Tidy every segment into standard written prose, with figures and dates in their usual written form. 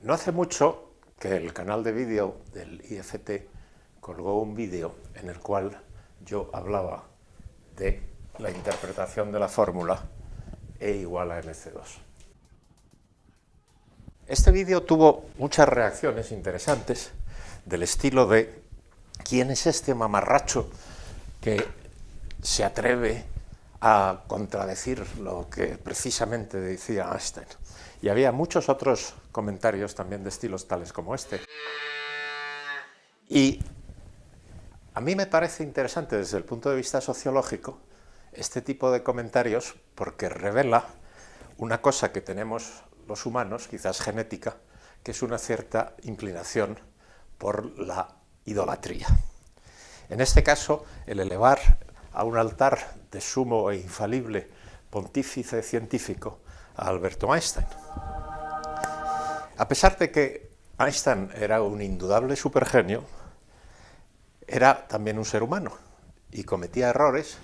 No hace mucho que el canal de vídeo del IFT colgó un vídeo en el cual yo hablaba de la interpretación de la fórmula E igual a mc2. Este vídeo tuvo muchas reacciones interesantes del estilo de ¿quién es este mamarracho que se atreve a contradecir lo que precisamente decía Einstein? Y había muchos otros comentarios también de estilos tales como este. Y a mí me parece interesante desde el punto de vista sociológico este tipo de comentarios porque revela una cosa que tenemos los humanos, quizás genética, que es una cierta inclinación por la idolatría. En este caso, el elevar a un altar de sumo e infalible pontífice científico a Alberto Einstein. A pesar de que Einstein era un indudable supergenio, era también un ser humano y cometía errores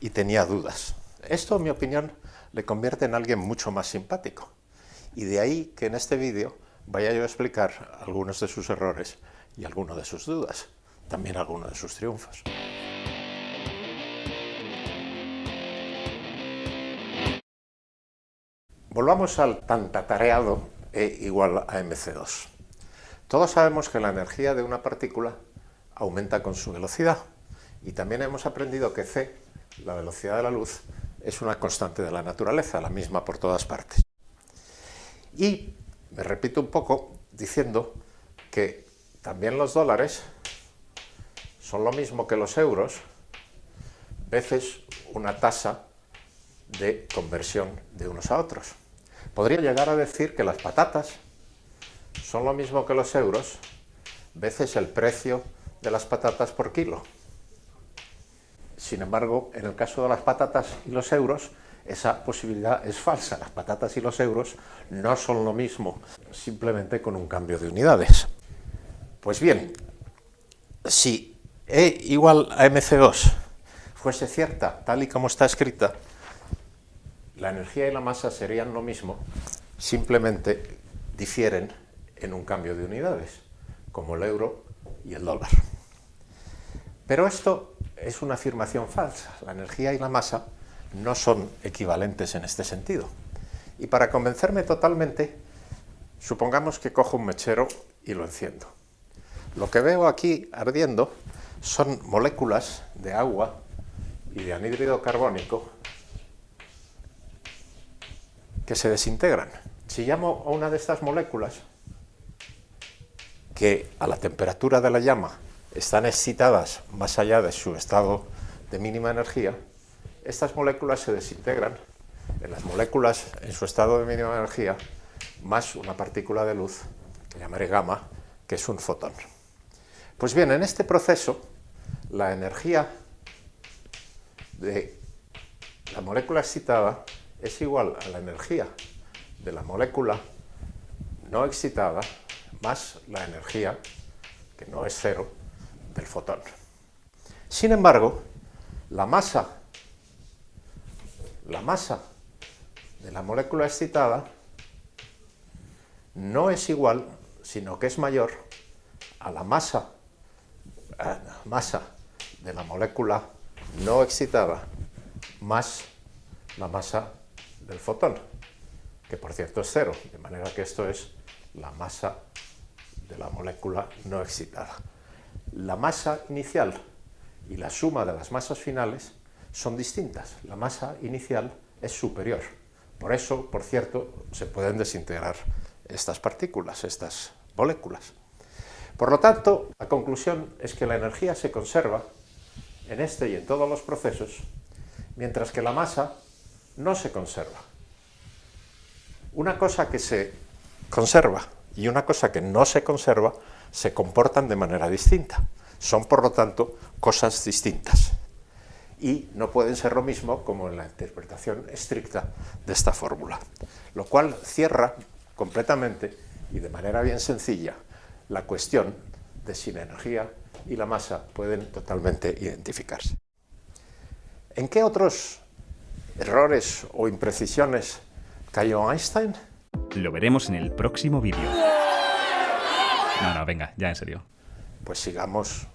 y tenía dudas. Esto, en mi opinión, le convierte en alguien mucho más simpático. Y de ahí que en este vídeo vaya yo a explicar algunos de sus errores y algunas de sus dudas, también algunos de sus triunfos. Volvamos al tan tatareado E igual a mc2. Todos sabemos que la energía de una partícula aumenta con su velocidad y también hemos aprendido que c, la velocidad de la luz, es una constante de la naturaleza, la misma por todas partes. Y me repito un poco diciendo que también los dólares son lo mismo que los euros veces una tasa de conversión de unos a otros. Podría llegar a decir que las patatas son lo mismo que los euros veces el precio de las patatas por kilo. Sin embargo, en el caso de las patatas y los euros, esa posibilidad es falsa. Las patatas y los euros no son lo mismo, simplemente con un cambio de unidades. Pues bien, si E igual a mc2 fuese cierta, tal y como está escrita, la energía y la masa serían lo mismo, simplemente difieren en un cambio de unidades, como el euro y el dólar. Pero esto es una afirmación falsa. La energía y la masa no son equivalentes en este sentido. Y para convencerme totalmente, supongamos que cojo un mechero y lo enciendo. Lo que veo aquí ardiendo son moléculas de agua y de anhídrido carbónico que se desintegran. Si llamo a una de estas moléculas, que a la temperatura de la llama están excitadas más allá de su estado de mínima energía, estas moléculas se desintegran en las moléculas en su estado de mínima energía más una partícula de luz, que llamaré gamma, que es un fotón. Pues bien, en este proceso, la energía de la molécula excitada es igual a la energía de la molécula no excitada más la energía, que no es cero, del fotón. Sin embargo, la masa de la molécula excitada no es igual, sino que es mayor a la masa de la molécula no excitada más la masa del fotón, que por cierto es cero, de manera que esto es la masa de la molécula no excitada. La masa inicial y la suma de las masas finales son distintas. La masa inicial es superior. Por eso, por cierto, se pueden desintegrar estas partículas, estas moléculas. Por lo tanto, la conclusión es que la energía se conserva en este y en todos los procesos, mientras que la masa no se conserva. Una cosa que se conserva y una cosa que no se conserva se comportan de manera distinta. Son, por lo tanto, cosas distintas. Y no pueden ser lo mismo como en la interpretación estricta de esta fórmula. Lo cual cierra completamente y de manera bien sencilla la cuestión de si la energía y la masa pueden totalmente identificarse. ¿En qué otros errores o imprecisiones cayó Einstein? Lo veremos en el próximo vídeo. No, venga, ya en serio. Pues sigamos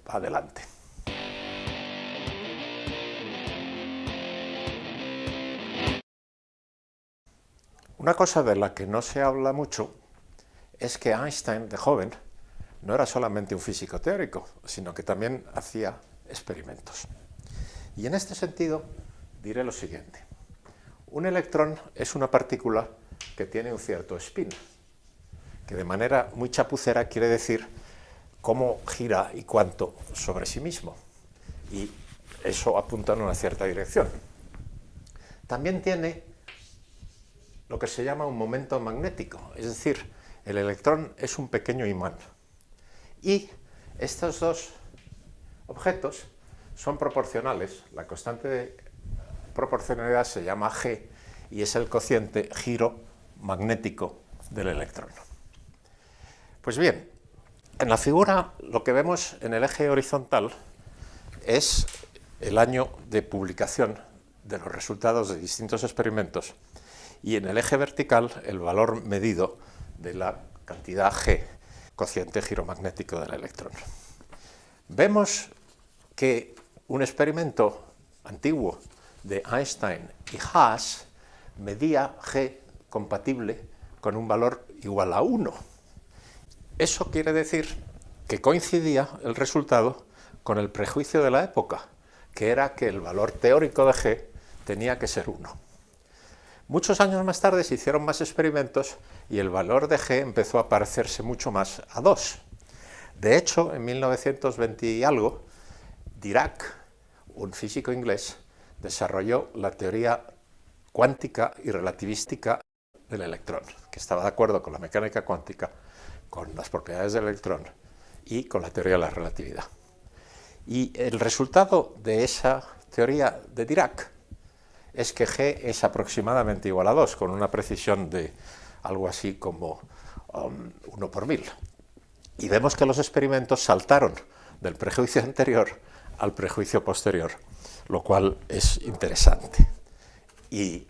adelante. Una cosa de la que no se habla mucho es que Einstein, de joven, no era solamente un físico teórico, sino que también hacía experimentos. Y en este sentido diré lo siguiente. Un electrón es una partícula que tiene un cierto spin, que de manera muy chapucera quiere decir cómo gira y cuánto sobre sí mismo. Y eso apunta en una cierta dirección. También tiene lo que se llama un momento magnético, es decir, el electrón es un pequeño imán. Y estos dos objetos son proporcionales. La constante de proporcionalidad se llama G y es el cociente giro magnético del electrón. Pues bien, en la figura lo que vemos en el eje horizontal es el año de publicación de los resultados de distintos experimentos y en el eje vertical el valor medido de la cantidad G, cociente giromagnético del electrón. Vemos que un experimento antiguo de Einstein y Haas medía G compatible con un valor igual a 1. Eso quiere decir que coincidía el resultado con el prejuicio de la época, que era que el valor teórico de G tenía que ser 1. Muchos años más tarde se hicieron más experimentos y el valor de G empezó a parecerse mucho más a 2. De hecho, en 1920 y algo, Dirac, un físico inglés, desarrolló la teoría cuántica y relativística del electrón, que estaba de acuerdo con la mecánica cuántica, con las propiedades del electrón y con la teoría de la relatividad. Y el resultado de esa teoría de Dirac es que G es aproximadamente igual a 2, con una precisión de algo así como 1 por 1000. Y vemos que los experimentos saltaron del prejuicio anterior al prejuicio posterior, lo cual es interesante. Y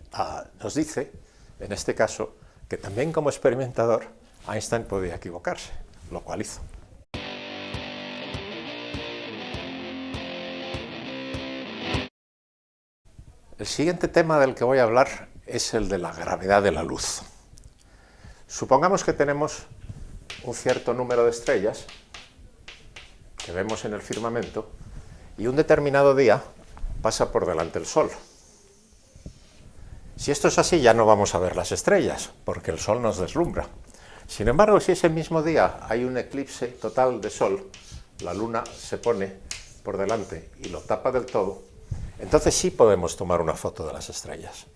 nos dice, en este caso, que también como experimentador Einstein podía equivocarse, lo cual hizo. El siguiente tema del que voy a hablar es el de la gravedad de la luz. Supongamos que tenemos un cierto número de estrellas que vemos en el firmamento y un determinado día pasa por delante el Sol. Si esto es así, ya no vamos a ver las estrellas, porque el Sol nos deslumbra. Sin embargo, si ese mismo día hay un eclipse total de Sol, la Luna se pone por delante y lo tapa del todo, entonces sí podemos tomar una foto de las estrellas.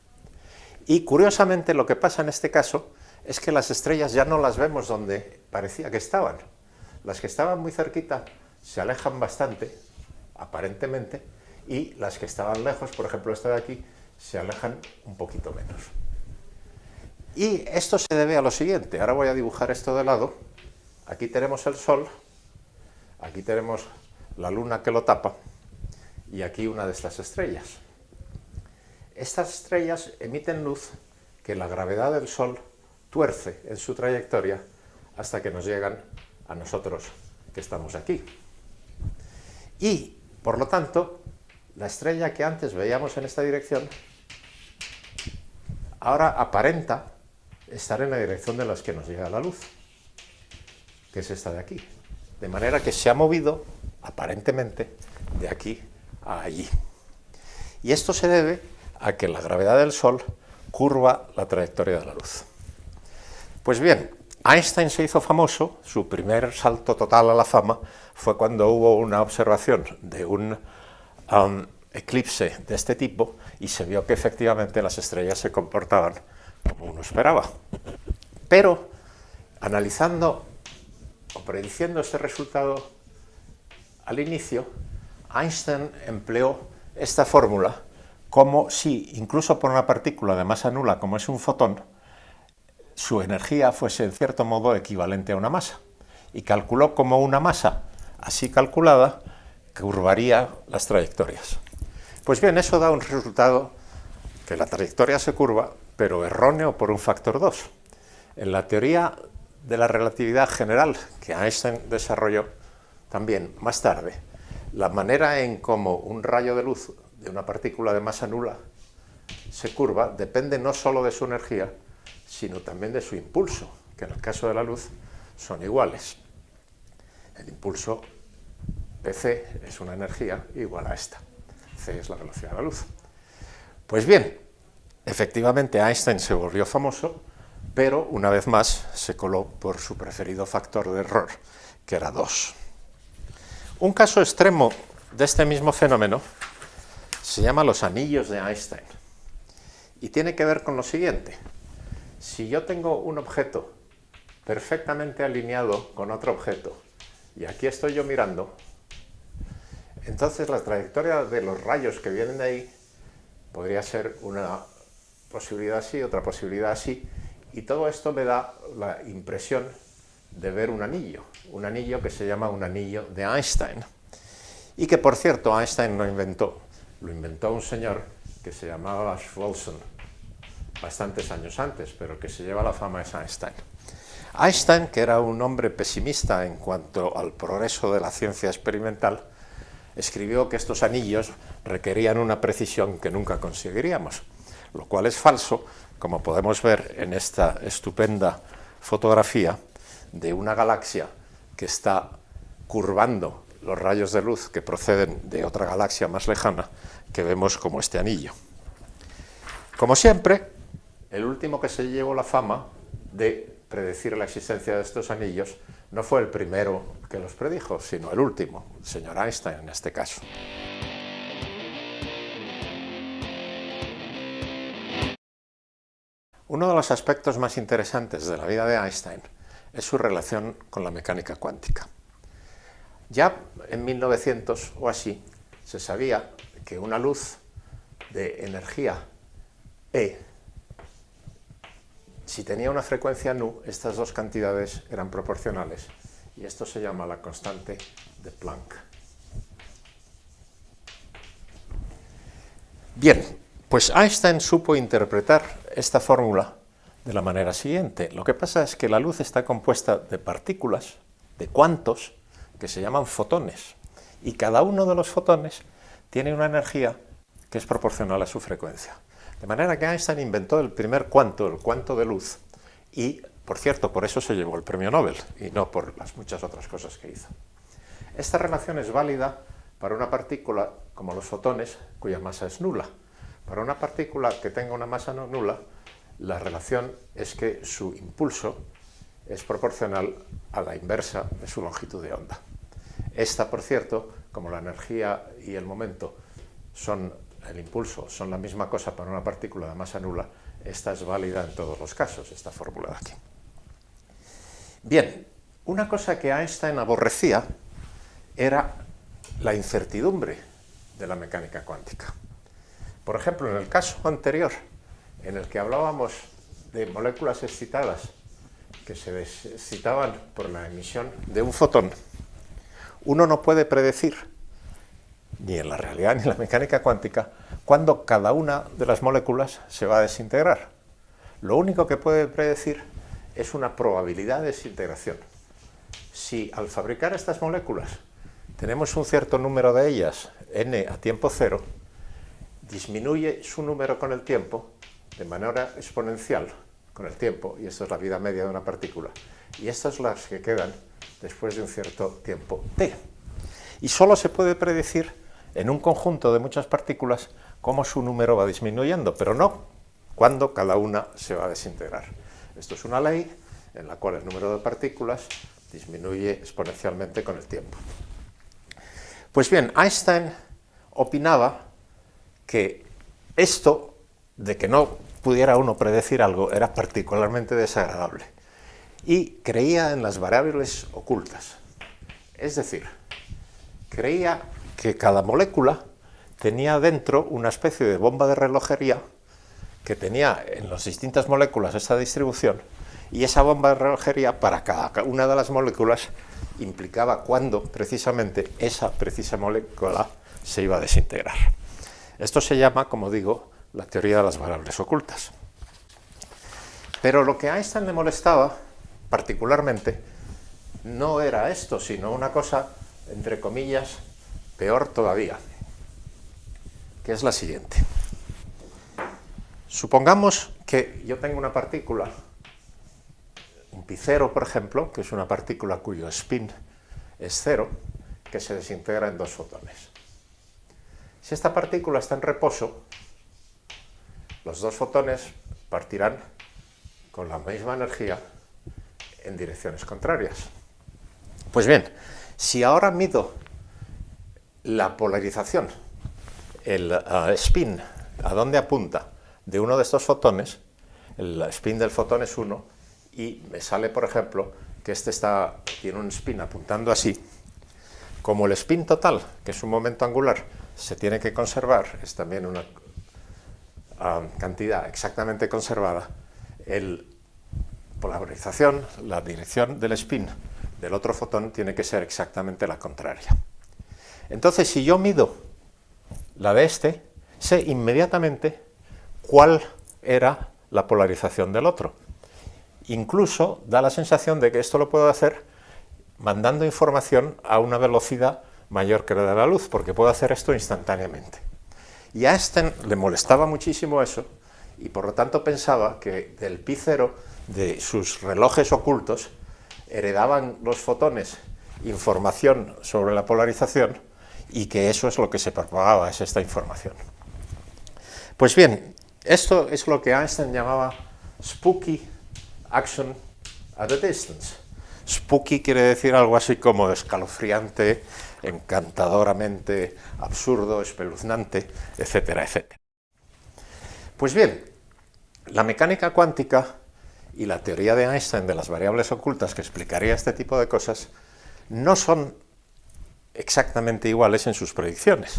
Y curiosamente lo que pasa en este caso es que las estrellas ya no las vemos donde parecía que estaban. Las que estaban muy cerquita se alejan bastante, aparentemente, y las que estaban lejos, por ejemplo esta de aquí, se alejan un poquito menos. Y esto se debe a lo siguiente. Ahora voy a dibujar esto de lado. Aquí tenemos el Sol, aquí tenemos la Luna que lo tapa, y aquí una de estas estrellas. Estas estrellas emiten luz que la gravedad del Sol tuerce en su trayectoria hasta que nos llegan a nosotros que estamos aquí. Y, por lo tanto, la estrella que antes veíamos en esta dirección ahora aparenta estar en la dirección de las que nos llega la luz, que es esta de aquí. De manera que se ha movido, aparentemente, de aquí a allí. Y esto se debe a que la gravedad del Sol curva la trayectoria de la luz. Pues bien, Einstein se hizo famoso, su primer salto total a la fama fue cuando hubo una observación de un eclipse de este tipo y se vio que efectivamente las estrellas se comportaban como uno esperaba. Pero, analizando o prediciendo este resultado al inicio, Einstein empleó esta fórmula como si, incluso por una partícula de masa nula como es un fotón, su energía fuese en cierto modo equivalente a una masa. Y calculó como una masa así calculada curvaría las trayectorias. Pues bien, eso da un resultado que la trayectoria se curva, pero erróneo por un factor 2. En la teoría de la relatividad general que Einstein desarrolló también más tarde, la manera en cómo un rayo de luz de una partícula de masa nula se curva depende no solo de su energía, sino también de su impulso, que en el caso de la luz son iguales. El impulso Pc es una energía igual a esta. C es la velocidad de la luz. Pues bien, efectivamente Einstein se volvió famoso, pero una vez más se coló por su preferido factor de error, que era 2. Un caso extremo de este mismo fenómeno se llama los anillos de Einstein y tiene que ver con lo siguiente. Si yo tengo un objeto perfectamente alineado con otro objeto y aquí estoy yo mirando, entonces la trayectoria de los rayos que vienen de ahí podría ser una posibilidad así, otra posibilidad así, y todo esto me da la impresión de ver un anillo que se llama un anillo de Einstein, y que por cierto Einstein no inventó, lo inventó un señor que se llamaba Schwarzschild, bastantes años antes, pero el que se lleva la fama es Einstein. Einstein, que era un hombre pesimista en cuanto al progreso de la ciencia experimental, escribió que estos anillos requerían una precisión que nunca conseguiríamos, lo cual es falso, como podemos ver en esta estupenda fotografía de una galaxia que está curvando los rayos de luz que proceden de otra galaxia más lejana, que vemos como este anillo. Como siempre, el último que se llevó la fama de predecir la existencia de estos anillos no fue el primero que los predijo, sino el último, el señor Einstein en este caso. Uno de los aspectos más interesantes de la vida de Einstein es su relación con la mecánica cuántica. Ya en 1900 o así se sabía que una luz de energía E, si tenía una frecuencia nu, estas dos cantidades eran proporcionales, y esto se llama la constante de Planck. Bien, pues Einstein supo interpretar esta fórmula de la manera siguiente. Lo que pasa es que la luz está compuesta de partículas, de cuantos, que se llaman fotones, y cada uno de los fotones tiene una energía que es proporcional a su frecuencia. De manera que Einstein inventó el primer cuanto, el cuanto de luz, y, por cierto, por eso se llevó el premio Nobel, y no por las muchas otras cosas que hizo. Esta relación es válida para una partícula como los fotones, cuya masa es nula. Para una partícula que tenga una masa no nula, la relación es que su impulso es proporcional a la inversa de su longitud de onda. Esta, por cierto, como la energía y el momento el impulso son la misma cosa para una partícula de masa nula, esta es válida en todos los casos, esta fórmula de aquí. Bien, una cosa que Einstein aborrecía era la incertidumbre de la mecánica cuántica. Por ejemplo, en el caso anterior, en el que hablábamos de moléculas excitadas que se excitaban por la emisión de un fotón, uno no puede predecir, ni en la realidad ni en la mecánica cuántica, cuándo cada una de las moléculas se va a desintegrar. Lo único que puede predecir es una probabilidad de desintegración. Si al fabricar estas moléculas tenemos un cierto número de ellas, n a tiempo cero, disminuye su número con el tiempo de manera exponencial con el tiempo, y esto es la vida media de una partícula, y estas son las que quedan después de un cierto tiempo t. Y solo se puede predecir en un conjunto de muchas partículas cómo su número va disminuyendo, pero no cuándo cada una se va a desintegrar. Esto es una ley en la cual el número de partículas disminuye exponencialmente con el tiempo. Pues bien, Einstein opinaba que esto de que no pudiera uno predecir algo era particularmente desagradable y creía en las variables ocultas. Es decir, creía que cada molécula tenía dentro una especie de bomba de relojería que tenía en las distintas moléculas esta distribución, y esa bomba de relojería para cada una de las moléculas implicaba cuándo precisamente esa precisa molécula se iba a desintegrar. Esto se llama, como digo, la teoría de las variables ocultas. Pero lo que a Einstein le molestaba particularmente, no era esto, sino una cosa, entre comillas, peor todavía, que es la siguiente. Supongamos que yo tengo una partícula, un pi0, por ejemplo, que es una partícula cuyo spin es 0, que se desintegra en 2 fotones. Si esta partícula está en reposo, los 2 fotones partirán con la misma energía en direcciones contrarias. Pues bien, si ahora mido la polarización, el spin, a dónde apunta de uno de estos fotones, el spin del fotón es 1, y me sale, por ejemplo, que este tiene un spin apuntando así, como el spin total, que es un momento angular, se tiene que conservar, es también una cantidad exactamente conservada, la polarización, la dirección del spin del otro fotón tiene que ser exactamente la contraria. Entonces, si yo mido la de este, sé inmediatamente cuál era la polarización del otro. Incluso da la sensación de que esto lo puedo hacer mandando información a una velocidad mayor que la de la luz, porque puedo hacer esto instantáneamente. Y a Einstein le molestaba muchísimo eso, y por lo tanto pensaba que del pi0 de sus relojes ocultos heredaban los fotones información sobre la polarización, y que eso es lo que se propagaba, es esta información. Pues bien, esto es lo que Einstein llamaba spooky action at a distance. Spooky quiere decir algo así como escalofriante, encantadoramente absurdo, espeluznante, etcétera, etcétera. Pues bien, la mecánica cuántica y la teoría de Einstein de las variables ocultas que explicaría este tipo de cosas no son exactamente iguales en sus predicciones.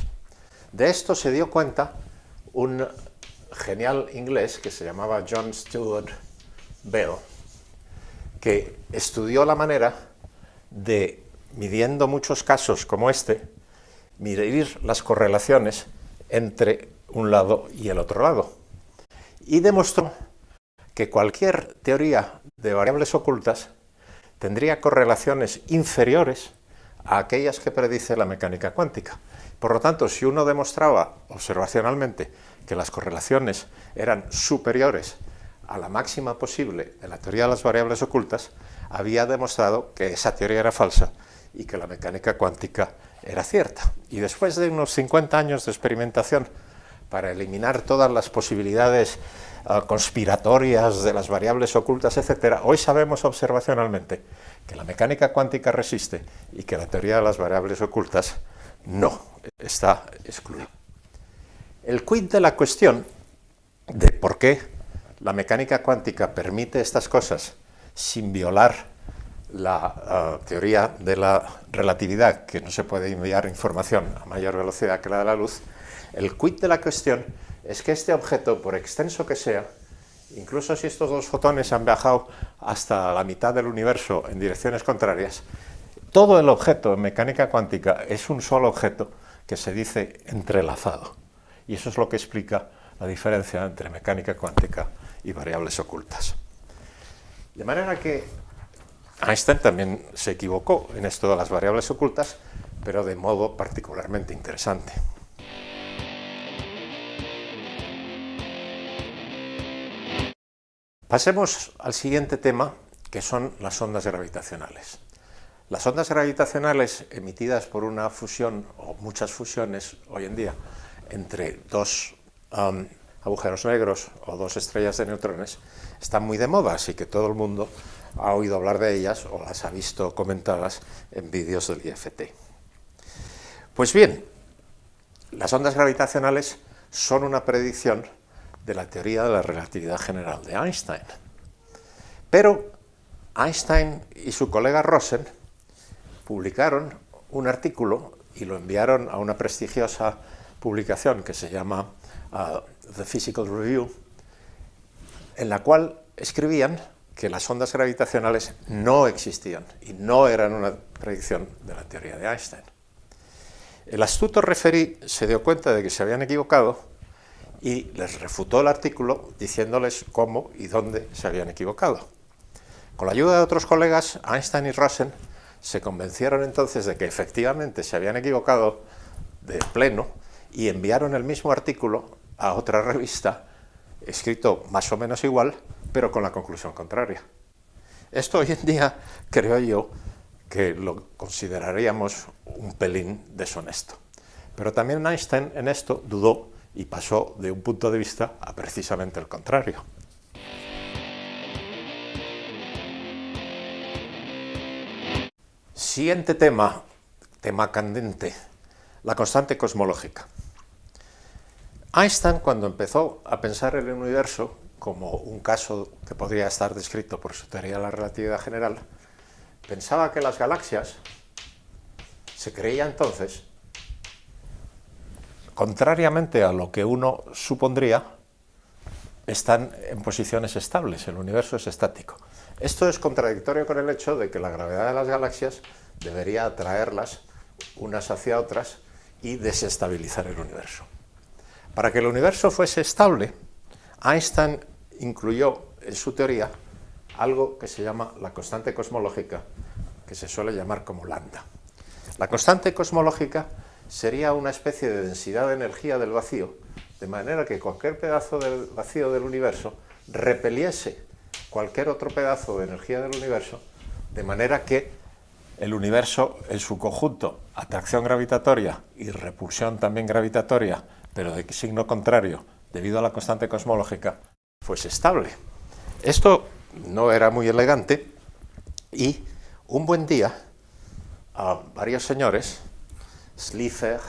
De esto se dio cuenta un genial inglés que se llamaba John Stuart Bell, que estudió la manera de, midiendo muchos casos como este, medir las correlaciones entre un lado y el otro lado. Y demostró que cualquier teoría de variables ocultas tendría correlaciones inferiores a aquellas que predice la mecánica cuántica. Por lo tanto, si uno demostraba observacionalmente que las correlaciones eran superiores a la máxima posible de la teoría de las variables ocultas, había demostrado que esa teoría era falsa y que la mecánica cuántica era cierta. Y después de unos 50 años de experimentación para eliminar todas las posibilidades conspiratorias de las variables ocultas, etc., hoy sabemos observacionalmente que la mecánica cuántica resiste y que la teoría de las variables ocultas no, está excluida. El quid de la cuestión de por qué la mecánica cuántica permite estas cosas sin violar la teoría de la relatividad, que no se puede enviar información a mayor velocidad que la de la luz, el quid de la cuestión es que este objeto, por extenso que sea, incluso si estos 2 fotones han viajado hasta la mitad del universo en direcciones contrarias, todo el objeto en mecánica cuántica es un solo objeto que se dice entrelazado. Y eso es lo que explica la diferencia entre mecánica cuántica y variables ocultas. De manera que Einstein también se equivocó en esto de las variables ocultas, pero de modo particularmente interesante. Pasemos al siguiente tema, que son las ondas gravitacionales. Las ondas gravitacionales emitidas por una fusión, o muchas fusiones hoy en día, entre 2 agujeros negros o 2 estrellas de neutrones, están muy de moda, así que todo el mundo ha oído hablar de ellas o las ha visto comentadas en vídeos del IFT. Pues bien, las ondas gravitacionales son una predicción de la teoría de la relatividad general de Einstein. Pero Einstein y su colega Rosen publicaron un artículo y lo enviaron a una prestigiosa publicación que se llama The Physical Review, en la cual escribían que las ondas gravitacionales no existían y no eran una predicción de la teoría de Einstein. El astuto referí se dio cuenta de que se habían equivocado y les refutó el artículo diciéndoles cómo y dónde se habían equivocado. Con la ayuda de otros colegas, Einstein y Rosen se convencieron entonces de que efectivamente se habían equivocado de pleno y enviaron el mismo artículo a otra revista, escrito más o menos igual, pero con la conclusión contraria. Esto hoy en día, creo yo, que lo consideraríamos un pelín deshonesto. Pero también Einstein en esto dudó y pasó de un punto de vista a precisamente el contrario. Siguiente tema candente, la constante cosmológica. Einstein, cuando empezó a pensar el universo como un caso que podría estar descrito por su teoría de la relatividad general, pensaba que las galaxias, se creía entonces, contrariamente a lo que uno supondría, están en posiciones estables, el universo es estático. Esto es contradictorio con el hecho de que la gravedad de las galaxias debería atraerlas unas hacia otras y desestabilizar el universo. Para que el universo fuese estable, Einstein incluyó en su teoría algo que se llama la constante cosmológica, que se suele llamar como lambda. La constante cosmológica sería una especie de densidad de energía del vacío, de manera que cualquier pedazo del vacío del universo repeliese cualquier otro pedazo de energía del universo, de manera que el universo en su conjunto, atracción gravitatoria y repulsión también gravitatoria, pero de signo contrario, debido a la constante cosmológica, fuese estable. Esto no era muy elegante y un buen día a varios señores, Slipher,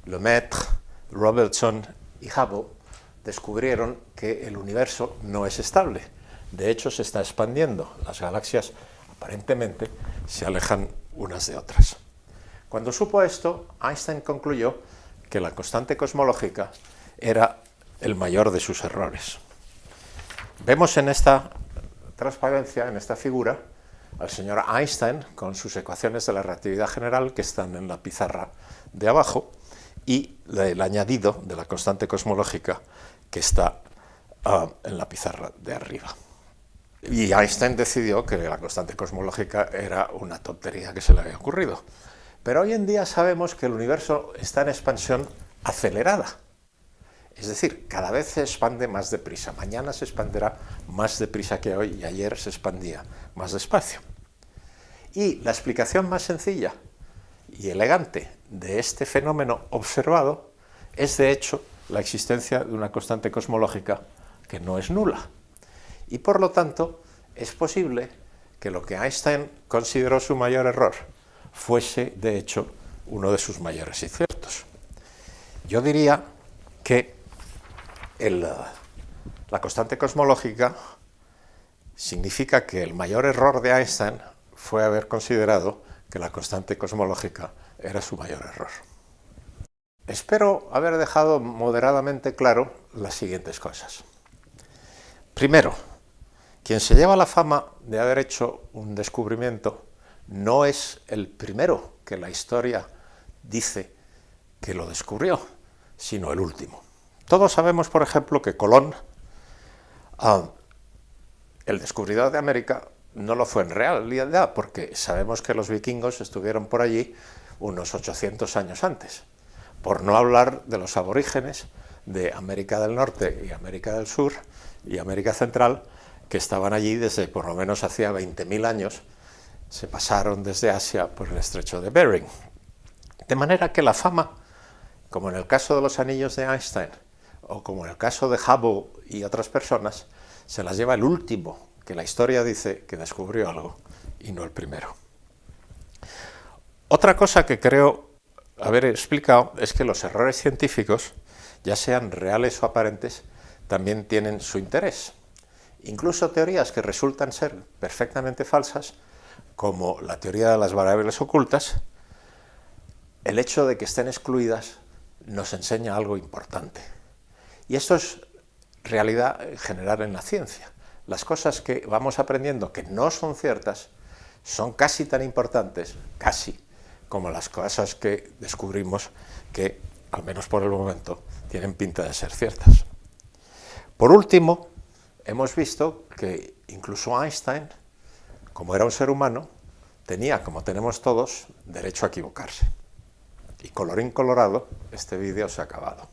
Lemaitre, Robertson y Hubble, descubrieron que el universo no es estable. De hecho, se está expandiendo. Las galaxias aparentemente se alejan unas de otras. Cuando supo esto, Einstein concluyó que la constante cosmológica era el mayor de sus errores. Vemos en esta transparencia, en esta figura, al señor Einstein con sus ecuaciones de la relatividad general que están en la pizarra de abajo y el añadido de la constante cosmológica que está en la pizarra de arriba. Y Einstein decidió que la constante cosmológica era una tontería que se le había ocurrido. Pero hoy en día sabemos que el universo está en expansión acelerada. Es decir, cada vez se expande más deprisa. Mañana se expandirá más deprisa que hoy y ayer se expandía más despacio. Y la explicación más sencilla y elegante de este fenómeno observado es, de hecho, la existencia de una constante cosmológica que no es nula. Y por lo tanto, es posible que lo que Einstein consideró su mayor error fuese, de hecho, uno de sus mayores aciertos. Yo diría que la constante cosmológica significa que el mayor error de Einstein fue haber considerado que la constante cosmológica era su mayor error. Espero haber dejado moderadamente claro las siguientes cosas. Primero, quien se lleva la fama de haber hecho un descubrimiento no es el primero que la historia dice que lo descubrió, sino el último. Todos sabemos, por ejemplo, que Colón, el descubridor de América, no lo fue en realidad, porque sabemos que los vikingos estuvieron por allí unos 800 años antes, por no hablar de los aborígenes de América del Norte y América del Sur y América Central, que estaban allí desde por lo menos hacía 20.000 años, se pasaron desde Asia por el estrecho de Bering. De manera que la fama, como en el caso de los anillos de Einstein, o como en el caso de Hubble y otras personas, se las lleva el último, que la historia dice que descubrió algo, y no el primero. Otra cosa que creo haber explicado es que los errores científicos, ya sean reales o aparentes, también tienen su interés. Incluso teorías que resultan ser perfectamente falsas, como la teoría de las variables ocultas, el hecho de que estén excluidas nos enseña algo importante. Y esto es realidad general en la ciencia. Las cosas que vamos aprendiendo que no son ciertas son casi tan importantes, casi, como las cosas que descubrimos que, al menos por el momento, tienen pinta de ser ciertas. Por último, hemos visto que incluso Einstein como era un ser humano, tenía, como tenemos todos, derecho a equivocarse. Y colorín colorado, este vídeo se ha acabado.